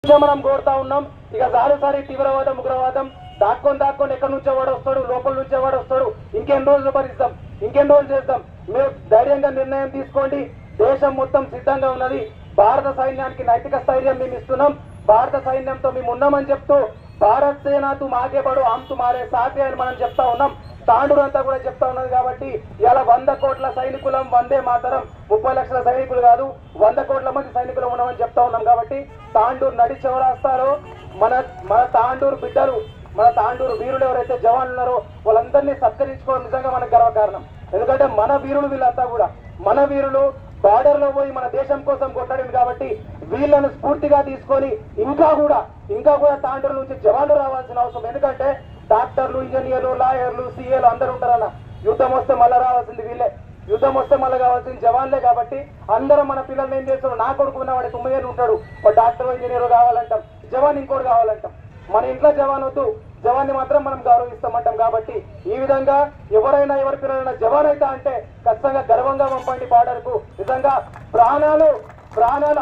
మనం కోరుతా ఉన్నాం. ఇక జారుసారి తీవ్రవాదం ఉగ్రవాదం దాక్కొని ఎక్కడి నుంచో వాడు వస్తాడు, లోపల నుంచే వాడు వస్తాడు. ఇంకెన్ని రోజులు భరిస్తాం, ఇంకెన్ని రోజులు చేస్తాం? మీరు ధైర్యంగా నిర్ణయం తీసుకోండి. దేశం మొత్తం సిద్ధంగా ఉన్నది. భారత సైన్యానికి నైతిక స్థైర్యం మేము ఇస్తున్నాం. భారత సైన్యంతో మేము ఉన్నామని చెప్తూ భారత్ సేన తుమ్ ఆగే బడో హమ్ తుమారే సాథే అని మనం చెప్తా ఉన్నాం. తాండూరు అంతా కూడా చెప్తా ఉన్నది. కాబట్టి ఇలా 100 కోట్ల సైనికులం, వందే మాతరం. 30 లక్షల సైనికులు కాదు, 100 కోట్ల మంది సైనికులు ఉన్నామని చెప్తా ఉన్నాం. కాబట్టి తాండూరు నడి చౌరాస్తాలో మన తాండూరు బిడ్డలు, మన తాండూరు వీరులు ఎవరైతే జవాన్లు ఉన్నారో వాళ్ళందరినీ సత్కరించుకోవడం నిజంగా మనకు గర్వకారణం. ఎందుకంటే మన వీరులు వీళ్ళంతా కూడా మన వీరులు బార్డర్ లో పోయి మన దేశం కోసం కొట్టాడింది. కాబట్టి వీళ్ళను స్ఫూర్తిగా తీసుకొని ఇంకా కూడా తాండూరు నుంచి జవాన్లు రావాల్సిన అవసరం. ఎందుకంటే డాక్టర్లు, ఇంజనీర్లు, లాయర్లు, సీఏలు అందరూ ఉంటారన్న. యుద్ధం వస్తే మళ్ళీ రావాల్సింది వీళ్ళే, యుద్ధం వస్తే మళ్ళీ కావాల్సింది జవాన్లే. కాబట్టి అందరం మన పిల్లల్ని ఏం చేస్తాం, నా కొడుకు ఉన్నవాడు 9 ఏళ్ళు ఉంటాడు, డాక్టర్ ఇంజనీర్ కావాలంటాం, జవాన్ ఇంకోటి కావాలంటాం. మన ఇంట్లో జవాన్ వద్దు, జవాన్ని మాత్రం మనం గౌరవిస్తామంటాం. కాబట్టి ఈ విధంగా ఎవరైనా ఎవరి పిల్లలైనా జవాన్ అయితే అంటే ఖచ్చితంగా గర్వంగా పంపండి బార్డర్ కు. నిజంగా ప్రాణాలు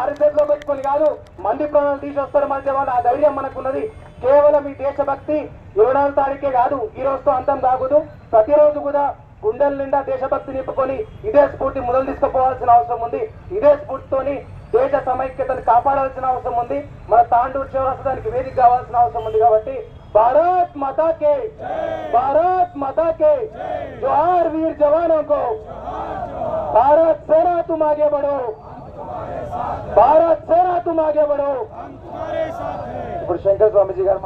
అరిచేతిలో పెట్టుకొని కాదు, మంది ప్రాణాలు తీసి వస్తారు మన జవాన్. ఆ ధైర్యం మనకున్నది. కేవలం ఈ దేశభక్తి 24 తారీఖే కాదు, ఈ రోజుతో అంతం కాకూడదు. ప్రతిరోజు కూడా గుండెల నిండా దేశభక్తి నింపుకొని ఇదే స్ఫూర్తి మొదలు తీసుకుపోవాల్సిన అవసరం ఉంది. ఇదే స్ఫూర్తితోని దేశ సమైక్యతను కాపాడాల్సిన అవసరం ఉంది. మన తాండూరు చౌరస్తానికి వేదిక కావాల్సిన అవసరం ఉంది. కాబట్టి భారత్ మాతా కే, భారత్ మాతా కే జోహార్ వీర్ జవానోं को, भारत सेना तुम आगे बढ़ो, भारत सेना तुम आगे बढ़ो. ఇప్పుడు శంకర్ స్వామిజీ గారు